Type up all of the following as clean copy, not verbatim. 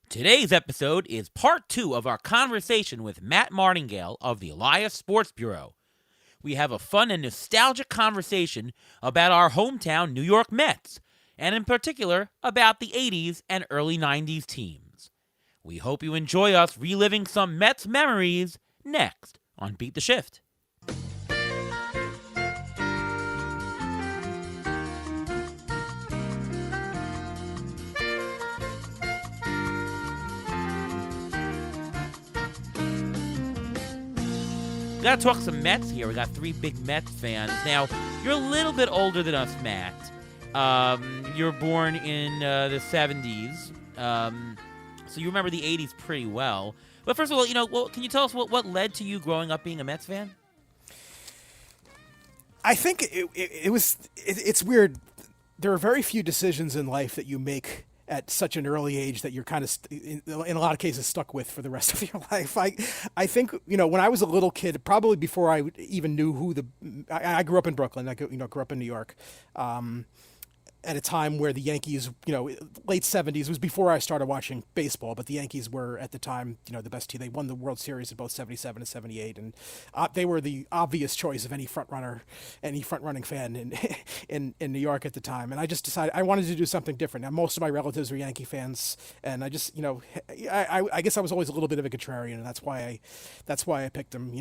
Today's episode is part 2 of our conversation with Matt Martingale of the Elias Sports Bureau. We have a fun and nostalgic conversation about our hometown New York Mets, and in particular about the 80s and early 90s teams. We hope you enjoy us reliving some Mets memories next on Beat the Shift. We gotta talk some Mets here. We got 3 big Mets fans. Now, you're a little bit older than us, Matt. You were born in the 70s, so you remember the 80s pretty well. But first of all, can you tell us what led to you growing up being a Mets fan? I think it's weird. There are very few decisions in life that you make at such an early age that you're kind of, in a lot of cases, stuck with for the rest of your life. I think, when I was a little kid, probably before I even knew I grew up in Brooklyn. I grew up in New York. At a time where the Yankees, late 70s, was before I started watching baseball, but the Yankees were at the time, the best team. They won the World Series in both 77 and 78, and they were the obvious choice of any front-running fan in New York at the time. And I just decided I wanted to do something different. Now, most of my relatives were Yankee fans, and I just, I guess I was always a little bit of a contrarian, and that's why I picked them,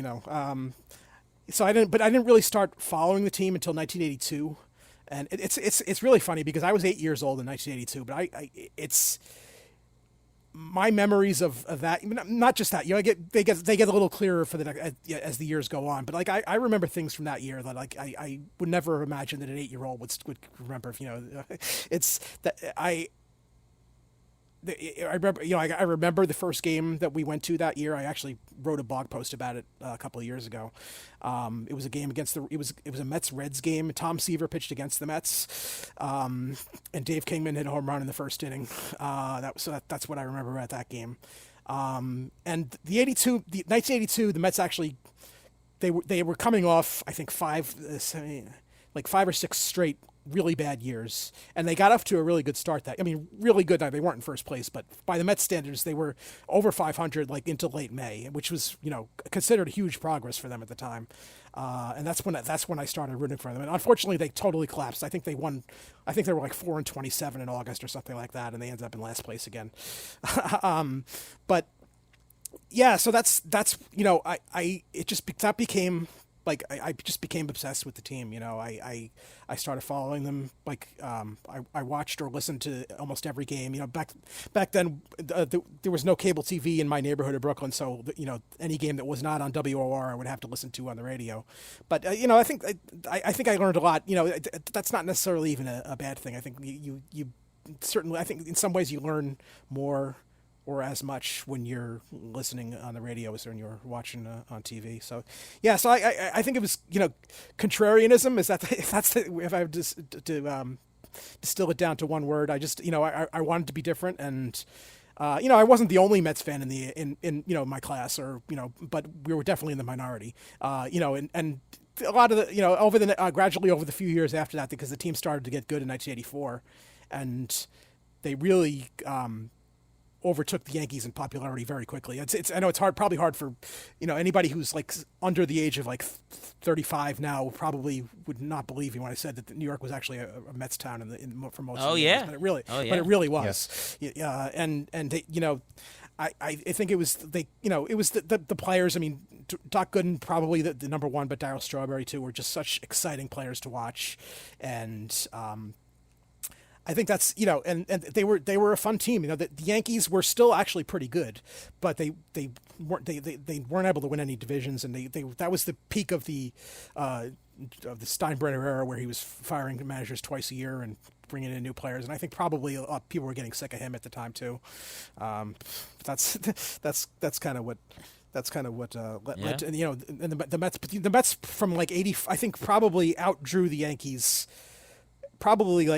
So I didn't really start following the team until 1982. And it's really funny because I was 8 years old in 1982, but it's my memories of that. Not just that, they get a little clearer as the years go on. But I remember things from that year that I would never imagine that an 8-year-old would remember. It's that I remember, I remember the first game that we went to that year. I actually wrote a blog post about it a couple of years ago. It was a game against it was a Mets-Reds game. Tom Seaver pitched against the Mets, and Dave Kingman hit a home run in the first inning. That's what I remember about that game. And the 1982, the Mets actually they were coming off, I think, 5 or 6 straight really bad years, and they got off to a really good start. Really good. They weren't in first place, but by the Mets standards, they were over 500 into late May, which was considered huge progress for them at the time. And that's when I started rooting for them. And unfortunately, they totally collapsed. I think they won. I think they were 4-27 in August or something like that, and they ended up in last place again. But yeah, so that became. I just became obsessed with the team. I started following them. I watched or listened to almost every game. Back then there was no cable TV in my neighborhood of Brooklyn, so any game that was not on WOR I would have to listen to on the radio. But I think I learned a lot. That's not necessarily even a bad thing. I think you certainly, I think in some ways you learn more or as much when you're listening on the radio as when you're watching on TV. So, yeah. So I think it was contrarianism. If I have to distill it down to one word, I just I wanted to be different, and I wasn't the only Mets fan in my class, but we were definitely in the minority. And a lot of the gradually over the few years after that, because the team started to get good in 1984, and they really overtook the Yankees in popularity very quickly. I know it's probably hard for anybody who's under the age of 35 now probably would not believe me when I said that New York was actually a Mets town for most of the years, but it really was. Yeah. And they, I think it was it was the players. I mean, Doc Gooden probably the number one, but Darryl Strawberry too were just such exciting players to watch, and I think that's and they were a fun team. The Yankees were still actually pretty good, but they weren't able to win any divisions, and that was the peak of the Steinbrenner era, where he was firing managers twice a year and bringing in new players. And I think probably people were getting sick of him at the time too. That's kind of what. That's kind of what led to, and the Mets from 80, I think probably outdrew the Yankees. Probably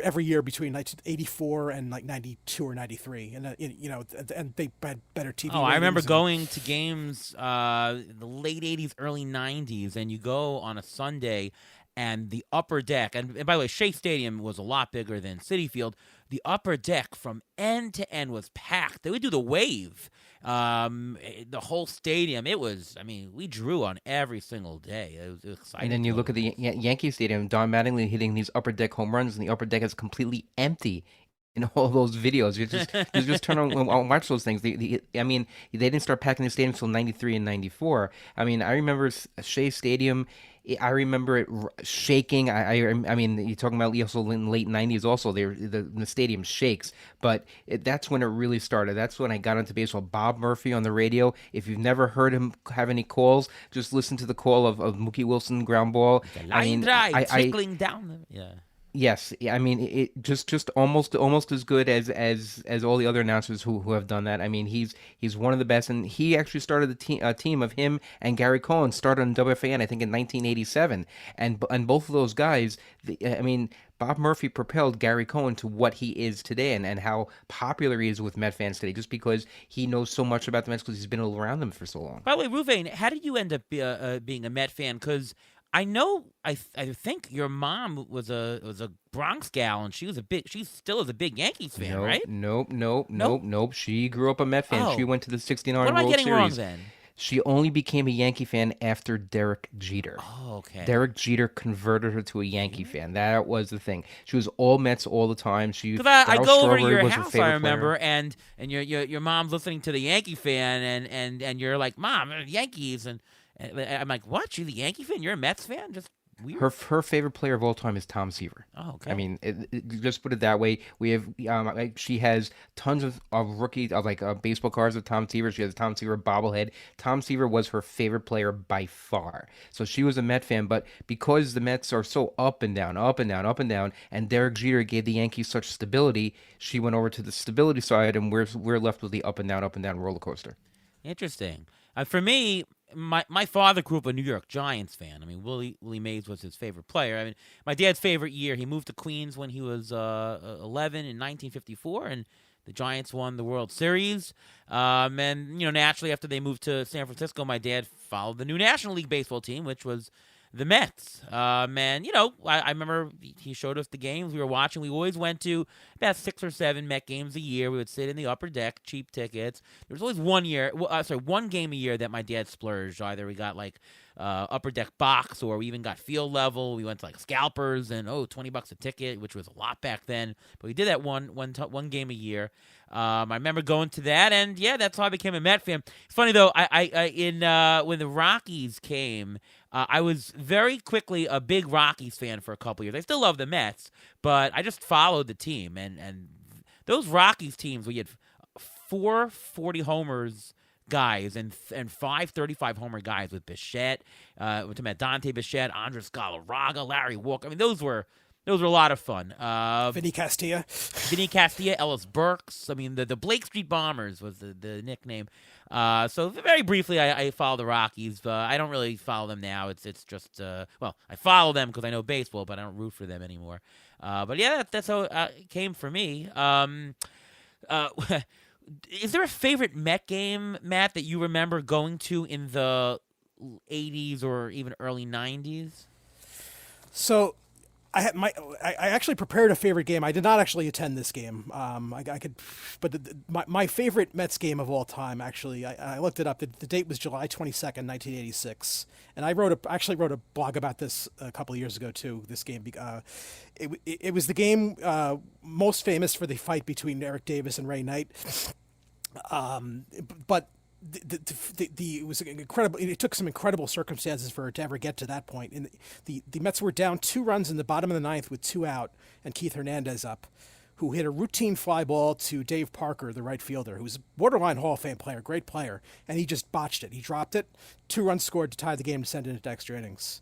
every year between 1984 and 92 or 93, and and they had better TV. Oh, I remember going to games the late 80s, early 90s, and you go on a Sunday, and the upper deck, and by the way, Shea Stadium was a lot bigger than Citi Field. the upper deck from end to end was packed. They would do the wave. The whole stadium. It was. I mean, we drew on every single day. It was exciting. And then to you go look to at the Yankee Stadium, Don Mattingly hitting these upper deck home runs, and the upper deck is completely empty in all those videos. You just turn on and watch those things. I mean, they didn't start packing the stadium until '93 and '94. I mean, I remember Shea Stadium. I remember it shaking. I mean, you're talking about also in the late '90s. Also, the stadium shakes. But that's when it really started. That's when I got into baseball. Bob Murphy on the radio. If you've never heard him have any calls, just listen to the call of Mookie Wilson ground ball. the line drive trickling down. Yeah. Yes, yeah, I mean it just almost as good as all the other announcers who have done that. I mean he's one of the best, and he actually started the team of him and Gary Cohen started on WFAN I think in 1987, and both of those guys, I mean Bob Murphy propelled Gary Cohen to what he is today, and how popular he is with Met fans today, just because he knows so much about the Mets because he's been around them for so long. By the way, Ruvain, how did you end up being a Met fan? Because I know, I think your mom was a Bronx gal, and she still is a big Yankees fan, right? Nope. She grew up a Met fan. Oh. She went to the '69 What am I World getting Series. wrong then? She only became a Yankee fan after Derek Jeter. Oh, okay. Derek Jeter converted her to a Yankee fan. That was the thing. She was all Mets all the time. Because I Darryl go over to Strawberry your was her house, favorite I remember, player. and your mom's listening to the Yankee fan, and you're like, Mom, Yankees, and I'm like, what? She's a Yankee fan? You're a Mets fan? Just weird. Her favorite player of all time is Tom Seaver. Oh, okay. I mean, just put it that way. We have she has tons of rookie of baseball cards of Tom Seaver. She has a Tom Seaver bobblehead. Tom Seaver was her favorite player by far. So she was a Met fan, but because the Mets are so up and down, up and down, up and down, and Derek Jeter gave the Yankees such stability, she went over to the stability side, and we're left with the up and down roller coaster. Interesting. For me, my father grew up a New York Giants fan. I mean, Willie Mays was his favorite player. I mean, my dad's favorite year, he moved to Queens when he was 11 in 1954, and the Giants won the World Series. And, naturally, after they moved to San Francisco, my dad followed the new National League Baseball team, which was the Mets. I remember he showed us the games we were watching. We always went to about 6 or 7 Met games a year. We would sit in the upper deck, cheap tickets. There was always one game a year that my dad splurged. Either we got upper deck box, or we even got field level. We went to scalpers and $20 a ticket, which was a lot back then. But we did that one game a year. I remember going to that, and yeah, that's how I became a Met fan. It's funny though. When the Rockies came, I was very quickly a big Rockies fan for a couple years. I still love the Mets, but I just followed the team, and those Rockies teams where you had 4 40 homers guys and 5 35 homer guys with Bichette, we're talking about Dante Bichette, Andres Galarraga, Larry Walker. I mean, those were a lot of fun. Vinny Castilla, Ellis Burks. I mean, the Blake Street Bombers was the nickname. So very briefly, I follow the Rockies, but I don't really follow them now. It's just I follow them because I know baseball, but I don't root for them anymore. But yeah, that's how it came for me. Is there a favorite Met game, Matt, that you remember going to in the 80s or even early 90s? So I actually prepared a favorite game. I did not actually attend this game. But my favorite Mets game of all time, actually, I looked it up. The date was July 22nd, 1986, and I actually wrote a blog about this a couple of years ago too. This game, it was the game most famous for the fight between Eric Davis and Ray Knight, but. It was incredible. It took some incredible circumstances for it to ever get to that point. And the Mets were down 2 runs in the bottom of the 9th with 2 out, and Keith Hernandez up, who hit a routine fly ball to Dave Parker, the right fielder, who's a borderline Hall of Fame player, great player, and he just botched it. He dropped it. 2 runs scored to tie the game to send it into extra innings,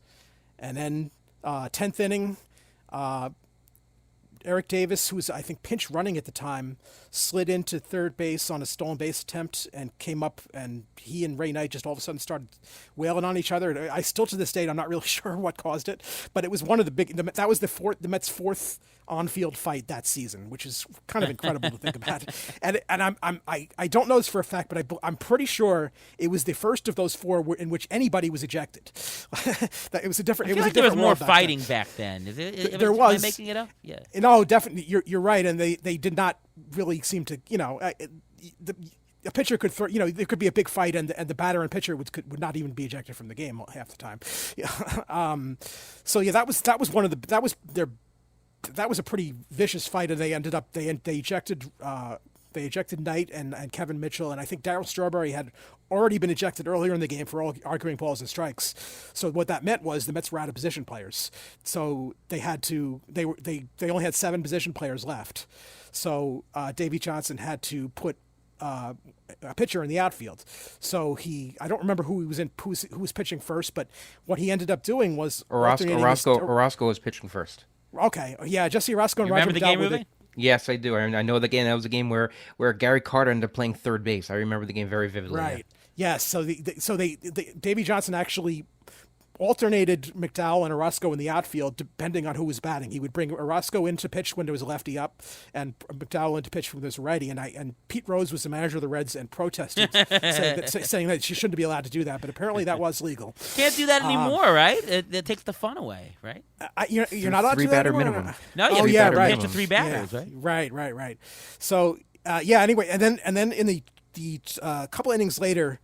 and then 10th inning. Eric Davis, who was, I think, pinch running at the time, slid into third base on a stolen base attempt and came up, and he and Ray Knight just all of a sudden started wailing on each other. I still, to this date, I'm not really sure what caused it, but it was one of that was the Mets' 4th on-field fight that season, which is kind of incredible to think about. And I don't know this for a fact, but I'm pretty sure it was the first of those 4 in which anybody was ejected. That it was a different. I feel like there was more fighting back then. Is it? There was. Am I making it up? Yeah. No, No, definitely, you're right, and they did not really seem to, the, a pitcher could throw, there could be a big fight, and the batter and pitcher would not even be ejected from the game half the time. Yeah. So yeah, that was one of the that was a pretty vicious fight, and they ended up they ejected. They ejected Knight and Kevin Mitchell, and I think Darryl Strawberry had already been ejected earlier in the game for all arguing balls and strikes. So what that meant was the Mets were out of position players. So they only had 7 position players left. So Davey Johnson had to put a pitcher in the outfield. So I don't remember who was pitching first, but what he ended up doing was Orozco was pitching first. Okay, yeah, Jesse Orozco and You Roger remember the McDowell game, Ruby? Yes, I do. I know the game. That was a game where Gary Carter ended up playing third base. I remember the game very vividly. Right. Yes. So Davey Johnson actually alternated McDowell and Orozco in the outfield depending on who was batting. He would bring Orozco in to pitch when there was a lefty up, and McDowell in to pitch when there was a righty. And Pete Rose was the manager of the Reds and protested, saying that she shouldn't be allowed to do that. But apparently that was legal. Can't do that anymore, right? It takes the fun away, right? You're not allowed to do that Three-batter anymore? minimum. No, you Oh, have yeah, to right. pitch to 3 batters, right? Right. So anyway, and then in the couple innings later,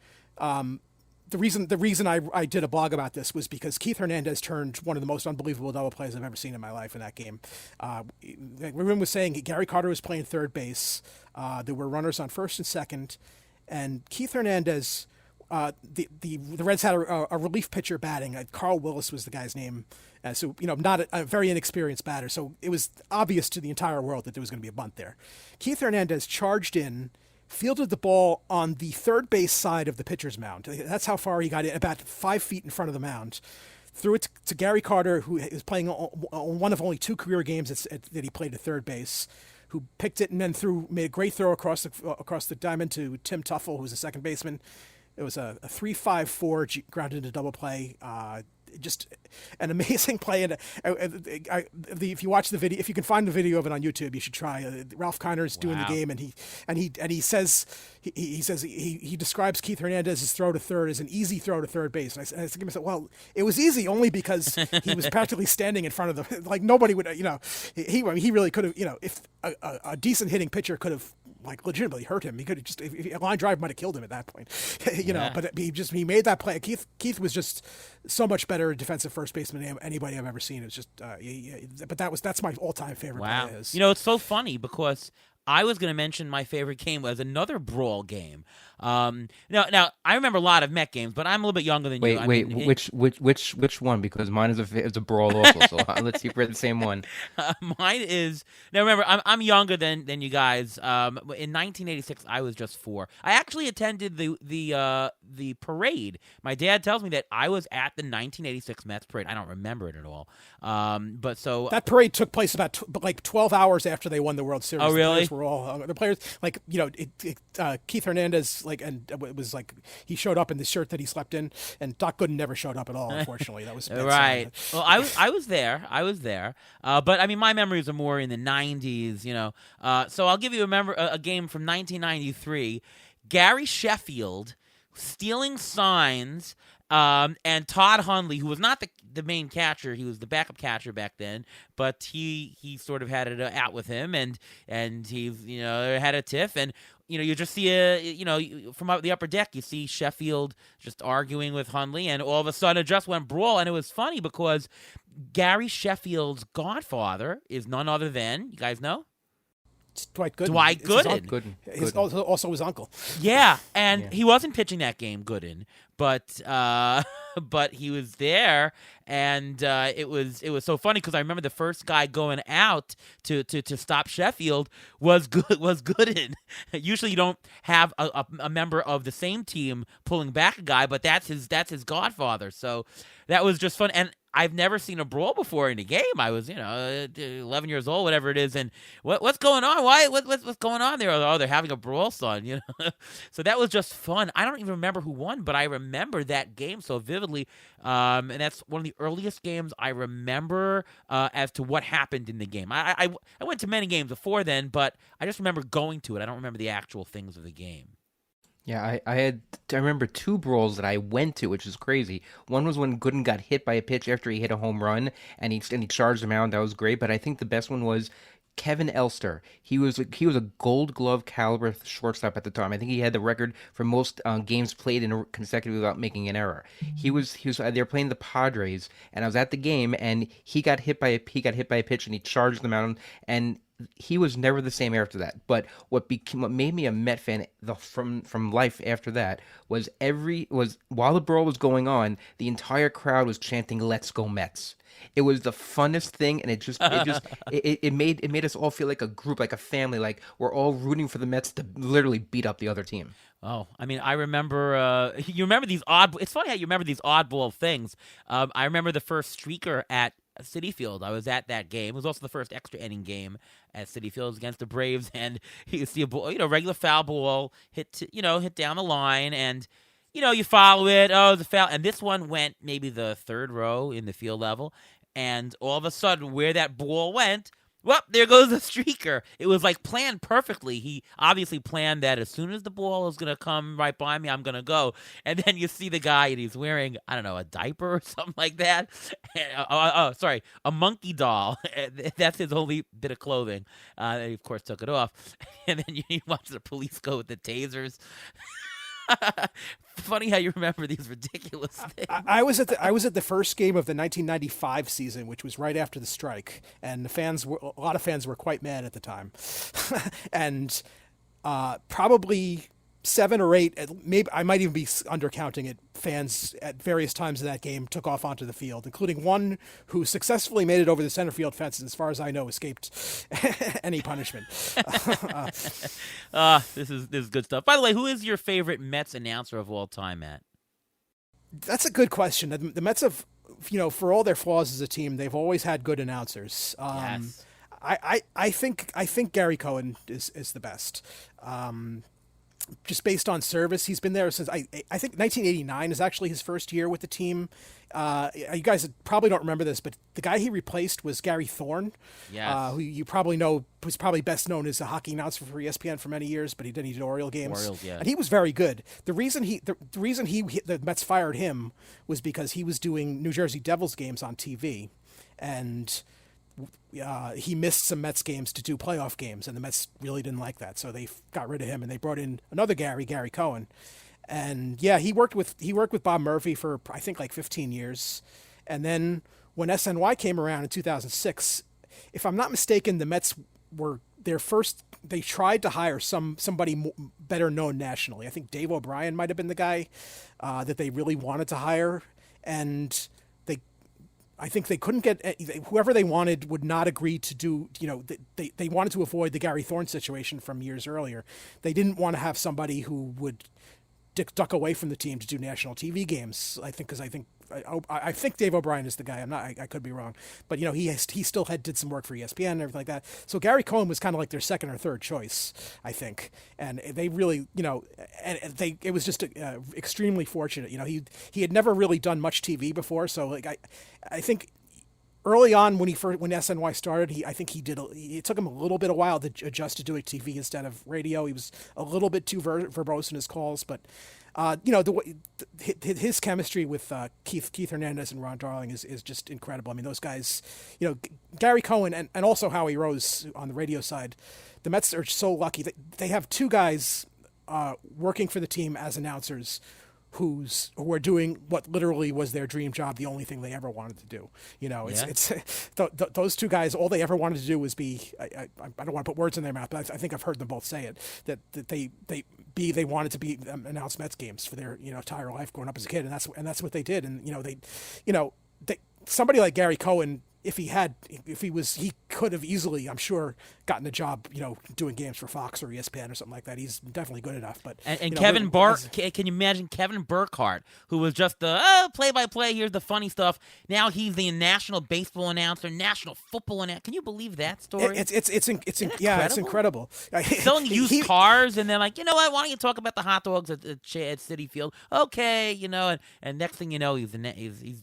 the reason I did a blog about this was because Keith Hernandez turned one of the most unbelievable double plays I've ever seen in my life in that game. Everyone was saying Gary Carter was playing third base. There were runners on first and second, and Keith Hernandez. The Reds had a relief pitcher batting. Carl Willis was the guy's name. So not a very inexperienced batter. So it was obvious to the entire world that there was going to be a bunt there. Keith Hernandez charged in, fielded the ball on the third base side of the pitcher's mound. That's how far he got in, about 5 feet in front of the mound. Threw it to Gary Carter, who is playing one of only 2 career games that he played at third base, who picked it and then made a great throw across the diamond to Tim Tuffle, who was the second baseman. It was a 3-5-4 grounded into double play. Just an amazing play. And if you watch the video, if you can find the video of it on YouTube, you should try. Ralph Kiner's doing the game, and he says he describes Keith Hernandez's throw to third as an easy throw to third base. And I think to myself, well, it was easy only because he was practically standing in front of the, like nobody would, he really could have, if a decent hitting pitcher could have like legitimately hurt him. He could have just, if a line drive might have killed him at that point, but he made that play. Keith was just so much better defensive first baseman than anybody I've ever seen. It was just, but that's my all-time favorite play. Is. It's so funny because I was going to mention my favorite game was another brawl game. Now I remember a lot of Met games, but I'm a little bit younger than you. Which one? Because mine is a brawl also. So let's see if we're the same one. Mine is now. Remember, I'm younger than you guys. In 1986, I was just 4. I actually attended the parade. My dad tells me that I was at the 1986 Mets parade. I don't remember it at all. But so that parade took place about 12 hours after they won the World Series. Oh, really? The players like Keith Hernandez. And it was like he showed up in the shirt that he slept in, and Doc Gooden never showed up at all. Unfortunately, that was right. Well, I was there. But I mean, my memories are more in the '90s. So I'll give you a game from 1993. Gary Sheffield stealing signs. And Todd Hundley, who was not the main catcher, he was the backup catcher back then, but he sort of had it out with him, and he had a tiff, and you just see from the upper deck, you see Sheffield just arguing with Hundley, and all of a sudden it just went brawl, and it was funny because Gary Sheffield's godfather is none other than, you guys know? Dwight Gooden. Dwight Gooden. Also his uncle. Yeah, and he wasn't pitching that game, Gooden, but he was there, and it was so funny because I remember the first guy going out to stop Sheffield was Gooden. Usually you don't have a member of the same team pulling back a guy, but that's his godfather. So that was just fun, and I've never seen a brawl before in a game. I was 11 years old, whatever it is, and what's going on? What's going on there? Oh, they're having a brawl, son. So that was just fun. I don't even remember who won, but I remember that game so vividly, and that's one of the earliest games I remember as to what happened in the game. I went to many games before then, but I just remember going to it. I don't remember the actual things of the game. Yeah, I remember 2 brawls that I went to, which is crazy. One was when Gooden got hit by a pitch after he hit a home run, and he charged him out. That was great. But I think the best one was Kevin Elster. He was a Gold Glove caliber shortstop at the time. I think he had the record for most games played in consecutively without making an error. He was they were playing the Padres, and I was at the game, and he got hit by a pitch, and he charged the mound, and he was never the same after that. But what made me a Met fan from life after that was while the brawl was going on, the entire crowd was chanting "Let's go Mets." It was the funnest thing, and it made us all feel like a group, like a family, like we're all rooting for the Mets to literally beat up the other team. Oh, I mean, I remember. You remember these odd. It's funny how you remember these oddball things. I remember the first streaker at Citi Field. I was at that game. It was also the first extra inning game at Citi Field against the Braves, and you see a ball, regular foul ball hit down the line, and you follow it. Oh, the foul, and this one went maybe the third row in the field level, and all of a sudden, where that ball went. Well, there goes the streaker. It was like planned perfectly. He obviously planned that as soon as the ball is going to come right by me, I'm going to go. And then you see the guy, and he's wearing, I don't know, a diaper or something like that. Sorry, a monkey doll. That's his only bit of clothing. He, of course, took it off. And then you watch the police go with the tasers. Funny how you remember these ridiculous things. I was at the first game of the 1995 season, which was right after the strike, and a lot of fans were quite mad at the time, and probably 7 or 8, maybe I might even be undercounting it, fans at various times of that game took off onto the field, including one who successfully made it over the center field fence and, as far as I know, escaped any punishment. This is good stuff. By the way, who is your favorite Mets announcer of all time, Matt? That's a good question. The Mets have, for all their flaws as a team, they've always had good announcers. Yes. I think Gary Cohen is the best. Just based on service, he's been there since I think 1989 is actually his first year with the team. You guys probably don't remember this, but the guy he replaced was Gary Thorne, Yes. who you probably know was probably best known as a hockey announcer for ESPN for many years, but he did Oriole games. Orioles, yeah. And he was very good. The reason the Mets fired him was because he was doing New Jersey Devils games on TV, and he missed some Mets games to do playoff games, and the Mets really didn't like that, so they got rid of him and they brought in another Gary Cohen, and yeah, he worked with Bob Murphy for I think like 15 years, and then when SNY came around in 2006, if I'm not mistaken, the Mets were their first. They tried to hire somebody better known nationally. I think Dave O'Brien might have been the guy that they really wanted to hire, and I think they couldn't get whoever they wanted would not agree to do. They wanted to avoid the Gary Thorne situation from years earlier. They didn't want to have somebody who would duck away from the team to do national TV games. I think Dave O'Brien is the guy. I could be wrong, but he still did some work for ESPN and everything like that. So Gary Cohen was kind of like their second or third choice, I think, and they really it was just extremely fortunate. He had never really done much TV before, so I think. Early on, when SNY started, it took him a little bit a while to adjust to doing TV instead of radio. He was a little bit too verbose in his calls, but his chemistry with Keith Hernandez and Ron Darling is just incredible. I mean, those guys, Gary Cohen and also Howie Rose on the radio side, the Mets are so lucky that they have 2 guys working for the team as announcers who are doing what literally was their dream job, the only thing they ever wanted to do. Those 2 guys, all they ever wanted to do was be. I don't want to put words in their mouth, but I think I've heard them both say it, that they wanted to be announce Mets games for their entire life growing up as a kid, and that's what they did. And somebody like Gary Cohen, he could have easily, I'm sure, gotten a job, doing games for Fox or ESPN or something like that. He's definitely good enough. But and Kevin can you imagine Kevin Burkhardt, who was just the play-by-play, here's the funny stuff. Now he's the national baseball announcer, national football announcer. Can you believe that story? It's incredible. Selling used cars, and they're like, what? Why don't you talk about the hot dogs at Citi Field? Okay, and next thing you know, he's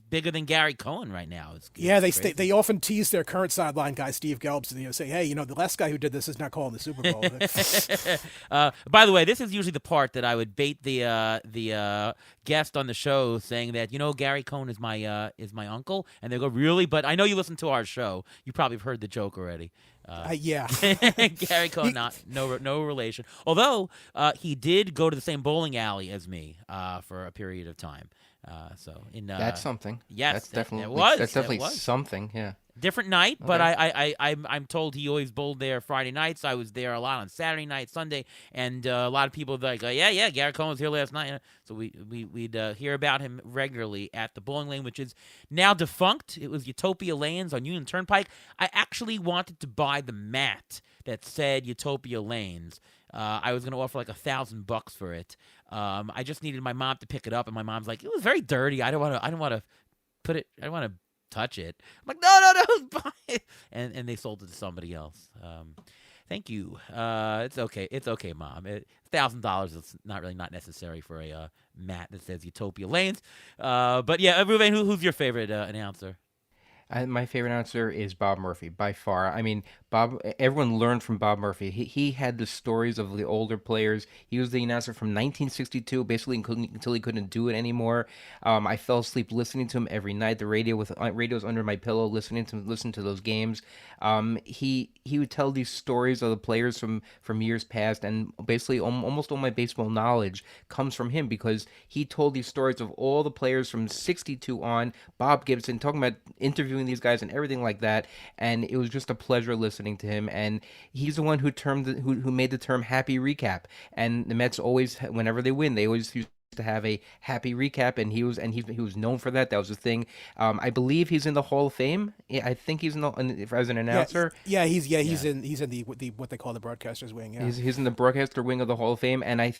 bigger than Gary Cohen right now. They they often tease their current sideline guy, Steve Gelbs, and say, hey, the last guy who did this is not calling the Super Bowl. By the way, this is usually the part that I would bait the guest on the show saying that Gary Cohn is my uncle, and they go, really? But I know you listen to our show. You probably have heard the joke already. Yeah. Gary Cohn, no relation. Although he did go to the same bowling alley as me for a period of time. That's something. Yes, that's definitely it was. something. Yeah. Different night, but Okay. I'm told he always bowled there Friday nights. I was there a lot on Saturday night, Sunday, and a lot of people like, yeah, Gary Cohn was here last night. So we'd hear about him regularly at the bowling lane, which is now defunct. It was Utopia Lanes on Union Turnpike. I actually wanted to buy the mat that said Utopia Lanes. I was going to offer like $1,000 for it. I just needed my mom to pick it up, and my mom's like, it was very dirty. I don't want to put it. I don't want to touch it. I'm like, no, buy it. And they sold it to somebody else. Thank you. It's okay, Mom. $1,000 is not necessary for a mat that says Utopia Lanes. But yeah, Ruben, who's your favorite announcer? My favorite announcer is Bob Murphy by far. I mean, everyone learned from Bob Murphy. He had the stories of the older players. He was the announcer from 1962, basically until he couldn't do it anymore. I fell asleep listening to him every night. The radio's under my pillow, listen to those games. He would tell these stories of the players from years past, and basically almost all my baseball knowledge comes from him because he told these stories of all the players from 62 on. Bob Gibson, talking about interviewing these guys and everything like that, and it was just a pleasure listening to him. And he's the one who made the term happy recap, and the Mets always, whenever they win, they always used to have a happy recap, and he was known for that. That was the thing. I believe he's in the Hall of Fame. I think he's as an announcer. He's in the what they call the broadcasters wing. Yeah, he's in the broadcaster wing of the Hall of Fame, and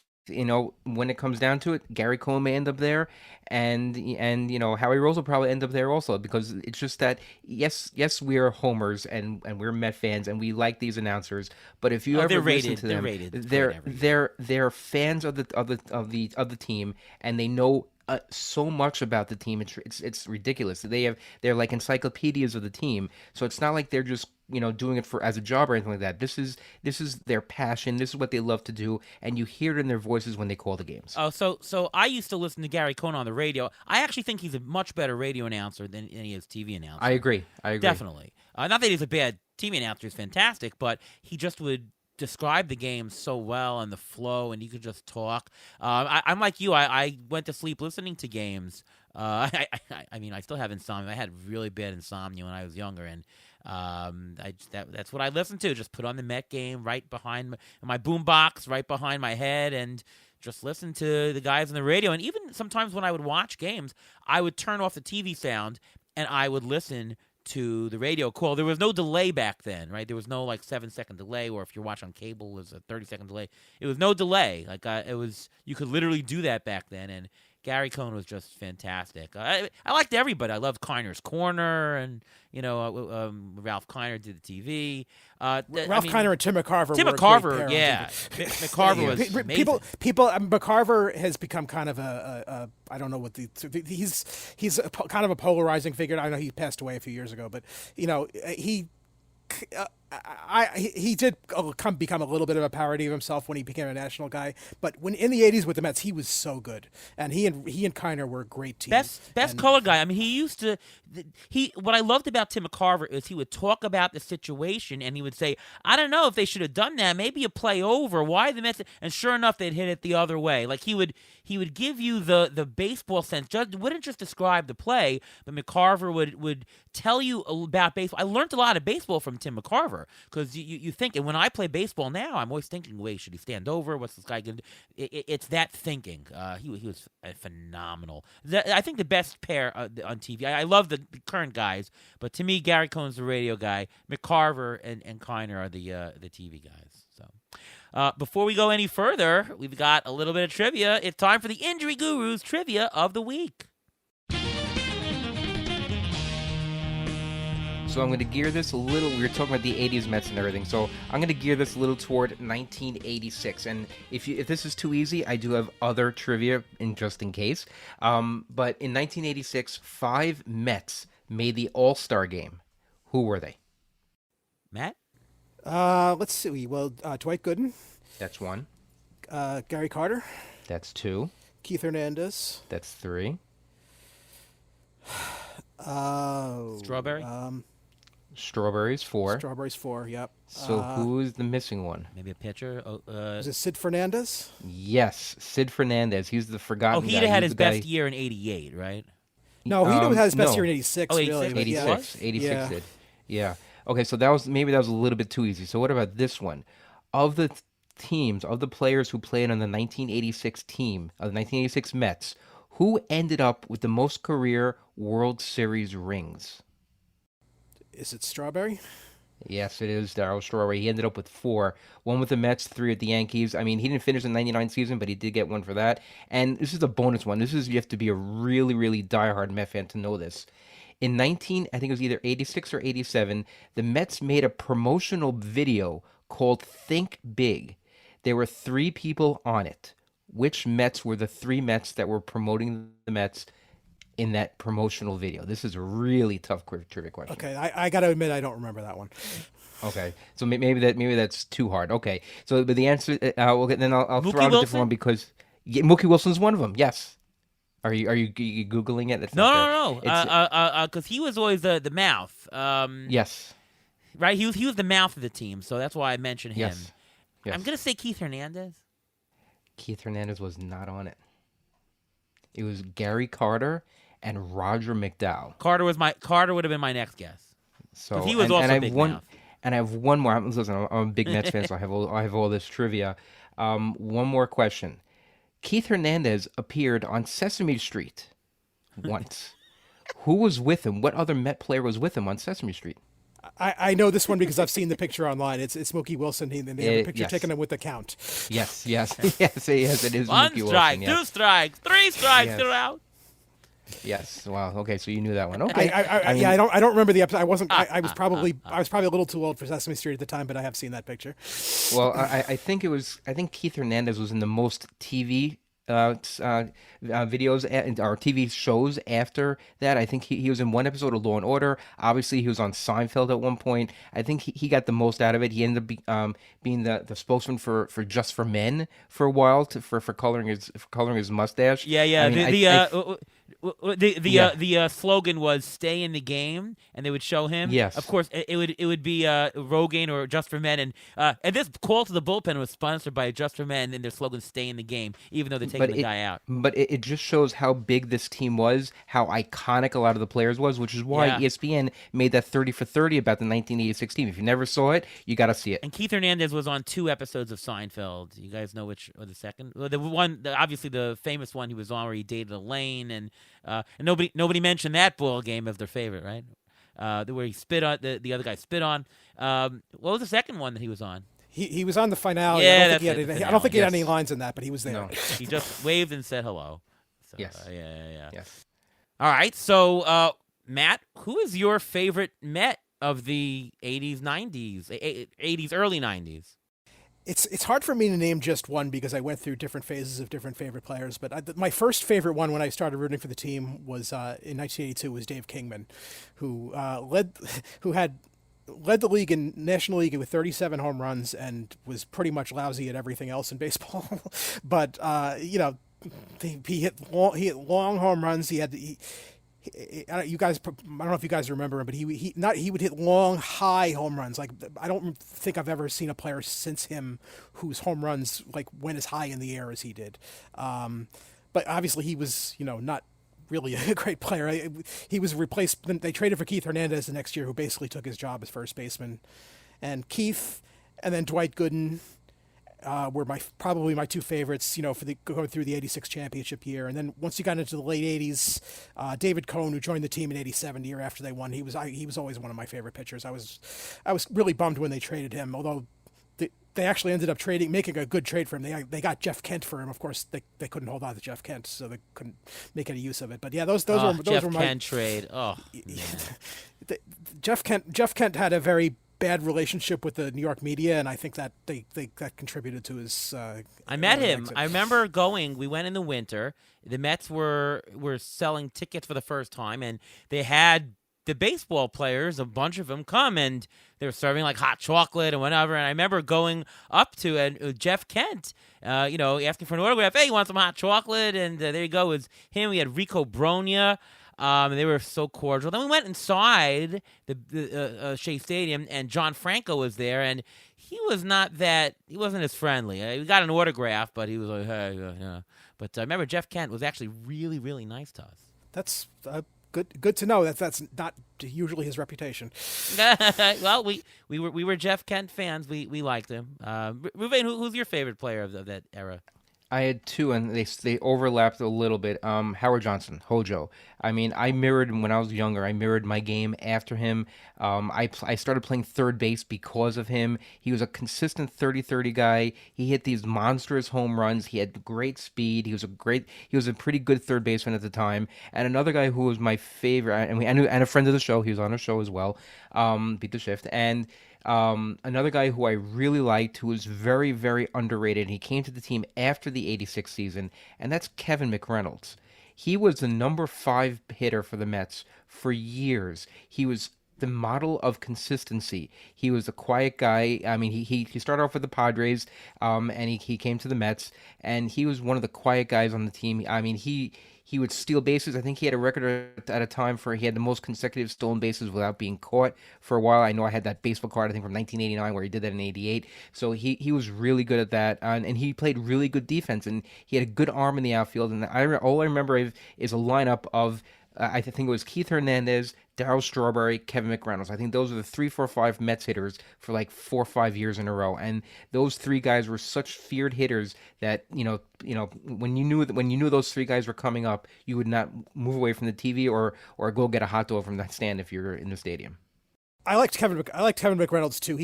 when it comes down to it, Gary Cohn may end up there, and Howie Rose will probably end up there also, because it's just that yes we are homers and we're Met fans and we like these announcers, but if you ever listen to them, they're fans of the team, and they know so much about the team. It's ridiculous. They're like encyclopedias of the team. So it's not like they're just doing it as a job or anything like that. This is their passion. This is what they love to do, and you hear it in their voices when they call the games. Oh, so I used to listen to Gary Cohn on the radio. I actually think he's a much better radio announcer than he is TV announcer. I agree. Definitely. Not that he's a bad TV announcer. He's fantastic, but he just would describe the game so well and the flow, and you could just talk. I'm like you. I went to sleep listening to games. I mean, I still have insomnia. I had really bad insomnia when I was younger, and that's what I listened to. Just put on the Met game right behind my boombox, right behind my head, and just listen to the guys on the radio. And even sometimes when I would watch games, I would turn off the TV sound and I would listen to the radio call. There was no delay back then, right? There was no 7-second delay, or if you're watching on cable, it was a 30-second delay. It was no delay. You could literally do that back then, and Gary Cohn was just fantastic. I liked everybody. I loved Kiner's Corner, and Ralph Kiner did the TV. Ralph Kiner and Tim McCarver. Tim were McCarver, yeah. McCarver was amazing. People. McCarver has become kind of a I don't know what he's kind of a polarizing figure. I know he passed away a few years ago, but he did become a little bit of a parody of himself when he became a national guy. But when in the '80s with the Mets, he was so good, and he and Kiner were a great team. Best color guy. I mean, he used to. What I loved about Tim McCarver is he would talk about the situation, and he would say, "I don't know if they should have done that. Maybe a play over. Why the Mets?" And sure enough, they'd hit it the other way. Like he would give you the baseball sense. Wouldn't just describe the play, but McCarver would tell you about baseball. I learned a lot of baseball from Tim McCarver, because you think, and when I play baseball now, I'm always thinking, wait, should he stand over? What's this guy going to do? It's that thinking. He was phenomenal. I think the best pair on TV. I love the current guys, but to me, Gary Cohn's the radio guy. McCarver and Kiner are the TV guys. So before we go any further, we've got a little bit of trivia. It's time for the Injury Guru's Trivia of the Week. So I'm going to gear this a little. We were talking about the 80s Mets and everything, so I'm going to gear this a little toward 1986. And if this is too easy, I do have other trivia just in case. But in 1986, 5 Mets made the All-Star game. Who were they? Matt? Let's see. Well, Dwight Gooden, That's one. Gary Carter, That's two. Keith Hernandez. That's three. Strawberry? Strawberries, four. Strawberries 4. Yep. So who's the missing one? Maybe a pitcher? Is it Sid Fernandez? Yes, Sid Fernandez. He's the forgotten guy. He'd had He's his the guy- best year in '88, right? No, he had his best no. year in '86. Oh, really. 86? but yeah. 86. 86 Yeah. did. Yeah. Okay, so that was a little bit too easy. So what about this one? Of the teams, of the players who played on the 1986 team, of the 1986 Mets, who ended up with the most career World Series rings? Is it Strawberry? Yes, it is Darryl Strawberry. He ended up with 4. 1 with the Mets, 3 with the Yankees. I mean, he didn't finish the 99 season, but he did get one for that. And this is a bonus one. You have to be a really, really diehard Met fan to know this. In I think it was either 86 or 87, the Mets made a promotional video called Think Big. There were 3 people on it. Which Mets were the 3 Mets that were promoting the Mets in that promotional video? This is a really tough trivia question. Okay, I got to admit I don't remember that one. Okay, so maybe that's too hard. Okay, so but the answer, okay, then I'll Mookie throw out a Wilson? different one because Mookie Wilson's one of them. Yes. Are you googling it? That's not No. there. Because he was always the mouth. Yes. Right? He was the mouth of the team, so that's why I mentioned him. Yes. Yes. I'm gonna say Keith Hernandez. Keith Hernandez was not on it. It was Gary Carter and Roger McDowell. Carter would have been my next guess. So He was and, also and I have big one, mouth. and I have one more. Listen, I'm a big Mets fan, so I have all this trivia. One more question. Keith Hernandez appeared on Sesame Street once. Who was with him? What other Met player was with him on Sesame Street? I know this one because I've seen the picture online. It's Mookie Wilson. And they have a picture Yes. taken him with the count. Yes. Yes. It is. One Mookie strike, Wilson, yes. 2 strikes, 3 strikes, Yes. you're out. Yes. Wow. Okay. So you knew that one. Okay. I don't remember the episode. I was probably a little too old for Sesame Street at the time, but I have seen that picture. Well, I think Keith Hernandez was in the most TV videos or TV shows after that. I think he was in one episode of Law and Order. Obviously, he was on Seinfeld at one point. I think he got the most out of it. He ended up being the spokesman for Just for Men for a while for coloring his mustache. Yeah. I mean, The slogan was "Stay in the game," and they would show him. Yes. Of course, it would be Rogaine or Just for Men, and this call to the bullpen was sponsored by Just for Men, and their slogan "Stay in the game," even though they're taking the guy out. But it just shows how big this team was, how iconic a lot of the players was, which is why Yeah. ESPN made that 30 for 30 about the 1986 team. If you never saw it, you got to see it. And Keith Hernandez was on 2 episodes of Seinfeld. You guys know which or the second? Well, the one, obviously the famous one he was on where he dated Elaine, and nobody mentioned that ball game as their favorite, right? Where he spit on the other guy spit on. What was the second one that he was on? He was on the finale. Yeah, I don't that's think it, he the had I don't think he had finale. any lines in that, but he was there. No. He just waved and said hello. So, Yes. Yeah. Yes. All right. So, Matt, who is your favorite Met of the 80s, 90s, 80s, early 90s? It's hard for me to name just one because I went through different phases of different favorite players. But my first favorite one when I started rooting for the team was in 1982 was Dave Kingman, who had led the league in National League with 37 home runs and was pretty much lousy at everything else in baseball. But he hit long home runs. You guys, I don't know if you guys remember him, but he would hit long, high home runs. Like I don't think I've ever seen a player since him whose home runs like went as high in the air as he did. But obviously he was, not really a great player. He was replaced. They traded for Keith Hernandez the next year, who basically took his job as first baseman. And Keith, and then Dwight Gooden were probably my 2 favorites. For going through the '86 championship year. And then once you got into the late '80s, David Cohn, who joined the team in '87, the year after they won, he was always one of my favorite pitchers. I was really bummed when they traded him, although they actually ended up making a good trade for him. They got Jeff Kent for him. Of course, they couldn't hold on to Jeff Kent, so they couldn't make any use of it. But yeah, those were Jeff my Kent trade. Oh, man. Jeff Kent had a very bad relationship with the New York media, and I think that that contributed to his. I met him. exit. I remember going. We went in the winter. The Mets were selling tickets for the first time, and they had the baseball players, a bunch of them come and they were serving like hot chocolate and whatever. And I remember going up to Jeff Kent, asking for an autograph. Hey, you want some hot chocolate? And there you go. It was him. We had Rico Bronya. And they were so cordial. Then we went inside the Shea Stadium, and John Franco was there, and he wasn't as friendly. We got an autograph, but he was like, hey, yeah. But I remember Jeff Kent was actually really, really nice to us. That's good to know. That's not usually his reputation. Well, we were Jeff Kent fans. We liked him. Ruvain, who's your favorite player of that era? I had two, and they overlapped a little bit. Howard Johnson, Hojo. I mean, I mirrored when I was younger. I mirrored my game after him. I started playing third base because of him. He was a consistent 30-30 guy. He hit these monstrous home runs. He had great speed. He was a pretty good third baseman at the time. And another guy who was my favorite, and a friend of the show. He was on our show as well. Beat the Shift. And another guy who I really liked, who was very, very underrated, and he came to the team after the 86 season, and that's Kevin McReynolds. He was the number 5 hitter for the Mets for years. He was the model of consistency. He was a quiet guy. I mean, he started off with the Padres, and he came to the Mets, and he was one of the quiet guys on the team. I mean, he would steal bases. I think he had a record at a time he had the most consecutive stolen bases without being caught for a while. I know I had that baseball card, I think, from 1989 where he did that in 88. So he was really good at that. And he played really good defense. And he had a good arm in the outfield. And all I remember is a lineup of, I think it was Keith Hernandez, Darryl Strawberry, Kevin McReynolds. I think those are the 3, 4, 5 Mets hitters for like 4 or 5 years in a row. And those 3 guys were such feared hitters that when you knew those 3 guys were coming up, you would not move away from the TV or go get a hot dog from that stand if you're in the stadium. I liked Kevin McReynolds too.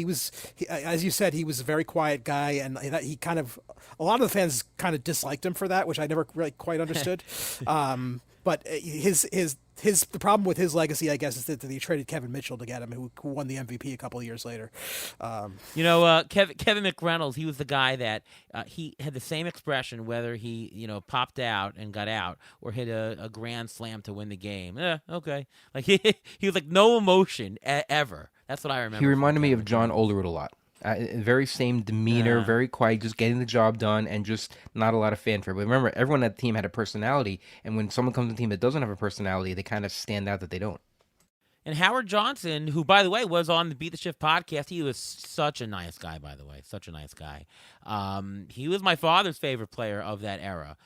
As you said, he was a very quiet guy, and he kind of, a lot of the fans kind of disliked him for that, which I never really quite understood. But the problem with his legacy, I guess, is that he traded Kevin Mitchell to get him, who won the MVP a couple of years later. Kevin McReynolds, he was the guy that he had the same expression whether he popped out and got out or hit a grand slam to win the game. Okay, like he was like no emotion ever. That's what I remember. He reminded me of John Olerud a lot. Very same demeanor, very quiet, just getting the job done, and just not a lot of fanfare. But remember, everyone at the team had a personality, and when someone comes to the team that doesn't have a personality, they kind of stand out that they don't. And Howard Johnson, who, by the way, was on the Beat the Shift podcast, he was such a nice guy, by the way, such a nice guy. He was my father's favorite player of that era.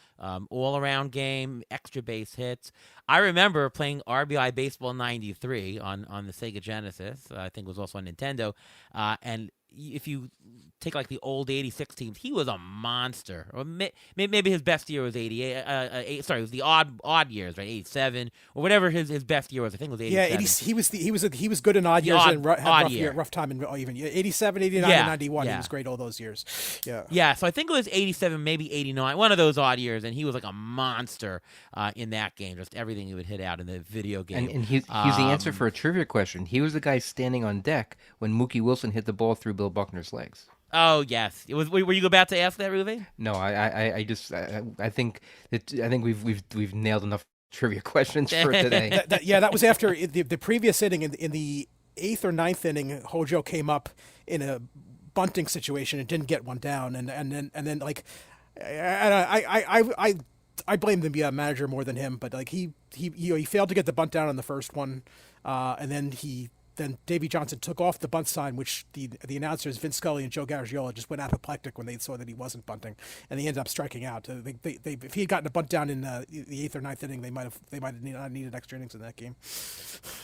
All-around game, extra base hits. I remember playing RBI Baseball 93 on the Sega Genesis. I think it was also on Nintendo. And if you take like the old 86 teams, he was a monster. Or maybe his best year was 88. It was the odd years, right? 87 or whatever his best year was. I think it was 87. Yeah, he was good in odd years and had rough time in even 87, 89, and 91. He was great all those years. Yeah. So I think it was 87, maybe 89, one of those odd years, and he was like a monster in that game. Just everything he would hit out in the video game. And he's the answer for a trivia question. He was the guy standing on deck when Mookie Wilson hit the ball through Bill Buckner's legs. Oh yes, it was. Were you about to ask that, Ruby? No, I think we've nailed enough trivia questions for today. That was after the previous inning in the 8th or 9th inning. Hojo came up in a bunting situation and didn't get one down, and then like, I blame the manager more than him, but like he failed to get the bunt down on the first one, and then Davey Johnson took off the bunt sign, which the announcers Vince Scully and Joe Garagiola just went apoplectic when they saw that he wasn't bunting, and they ended up striking out. If he had gotten a bunt down in the 8th or 9th inning, they might have needed extra innings in that game.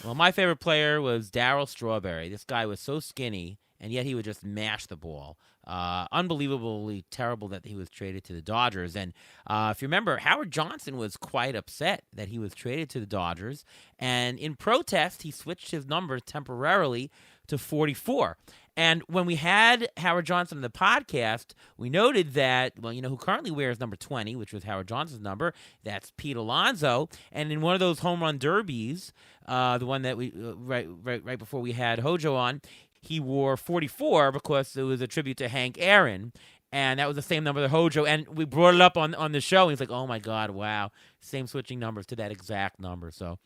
Well, my favorite player was Darryl Strawberry. This guy was so skinny, and yet he would just mash the ball. Unbelievably terrible that he was traded to the Dodgers. And if you remember, Howard Johnson was quite upset that he was traded to the Dodgers. And in protest, he switched his number temporarily to 44. And when we had Howard Johnson on the podcast, we noted that, who currently wears number 20, which was Howard Johnson's number, that's Pete Alonso. And in one of those home run derbies, the one that we right before we had Hojo on, he wore 44 because it was a tribute to Hank Aaron, and that was the same number that Hojo, and we brought it up on the show, and he's like, oh my God, wow, same switching numbers to that exact number. So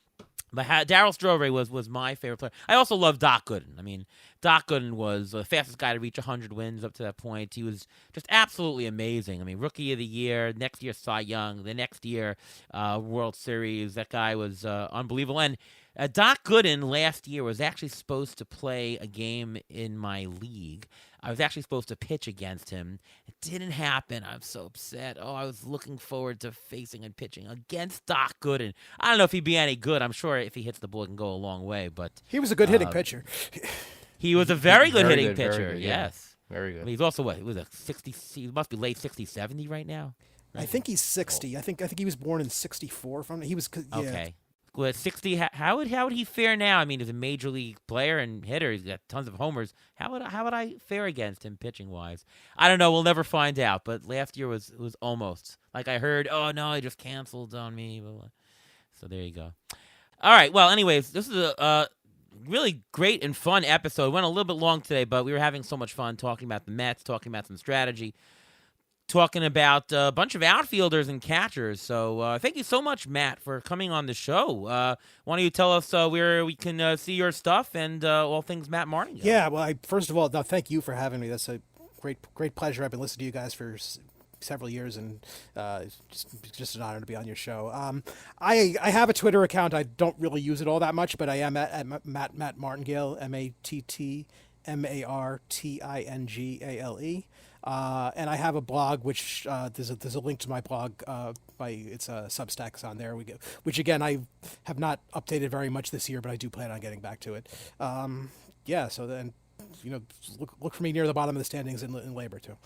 But Darryl Strawberry was my favorite player. I also love Doc Gooden. I mean, Doc Gooden was the fastest guy to reach 100 wins up to that point. He was just absolutely amazing. I mean, Rookie of the Year, next year Cy Young, the next year World Series. That guy was unbelievable. And Doc Gooden last year was actually supposed to play a game in my league. I was actually supposed to pitch against him. It didn't happen. I'm so upset. Oh, I was looking forward to facing and pitching against Doc Gooden. I don't know if he'd be any good. I'm sure if he hits the ball, it can go a long way. But he was a good hitting pitcher. He was a very good Very hitting good, very pitcher. good, yeah. Yes. Very good. I mean, he's also what? He was a 60. He must be late 60, 70 right now. Right? I think he's 60. I think he was born in 64. He was yeah. Okay. Well, at 60, how would he fare now? I mean, as a major league player and hitter, he's got tons of homers. How would I fare against him pitching wise? I don't know. We'll never find out. But last year was almost like I heard. Oh no, he just canceled on me. So there you go. All right. Well, anyways, this is a really great and fun episode. Went a little bit long today, but we were having so much fun talking about the Mets, talking about some strategy, talking about a bunch of outfielders and catchers. So thank you so much, Matt, for coming on the show. Why don't you tell us where we can see your stuff and all things Matt Martingale? Yeah, well, first of all, no, thank you for having me. That's a great pleasure. I've been listening to you guys for several years, and just an honor to be on your show. I have a Twitter account. I don't really use it all that much, but I am at Matt Martingale, MattMartingale. And I have a blog, which there's a link to my blog. It's Substack's on there. Which again I have not updated very much this year, but I do plan on getting back to it. Yeah. So then, look for me near the bottom of the standings in labor too.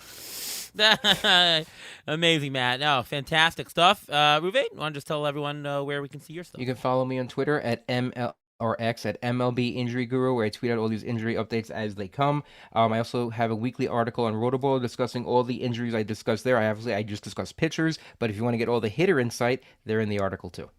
Amazing, Matt. No, fantastic stuff. Ruve, want to just tell everyone where we can see your stuff? You can follow me on Twitter at X at MLB Injury Guru, where I tweet out all these injury updates as they come. I also have a weekly article on Rotoball discussing all the injuries I discussed there. I just discussed pitchers, but if you want to get all the hitter insight, they're in the article too.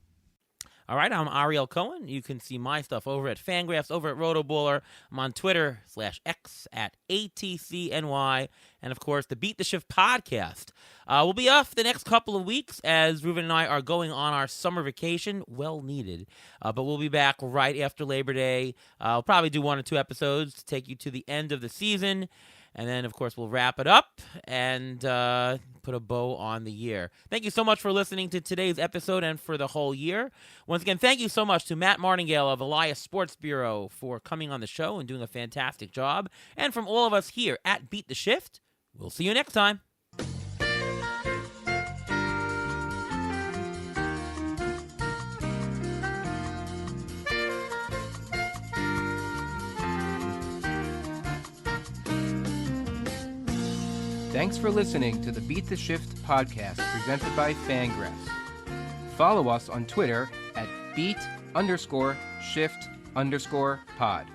All right, I'm Ariel Cohen. You can see my stuff over at Fangraphs, over at Rotoballer. I'm on Twitter /X at ATCNY. And, of course, the Beat the Shift podcast. We'll be off the next couple of weeks as Ruben and I are going on our summer vacation. Well needed. But we'll be back right after Labor Day. I'll probably do 1 or 2 episodes to take you to the end of the season. And then, of course, we'll wrap it up and put a bow on the year. Thank you so much for listening to today's episode and for the whole year. Once again, thank you so much to Matt Martingale of Elias Sports Bureau for coming on the show and doing a fantastic job. And from all of us here at Beat the Shift, we'll see you next time. Thanks for listening to the Beat the Shift podcast presented by Fangraphs. Follow us on Twitter at beat_shift_pod.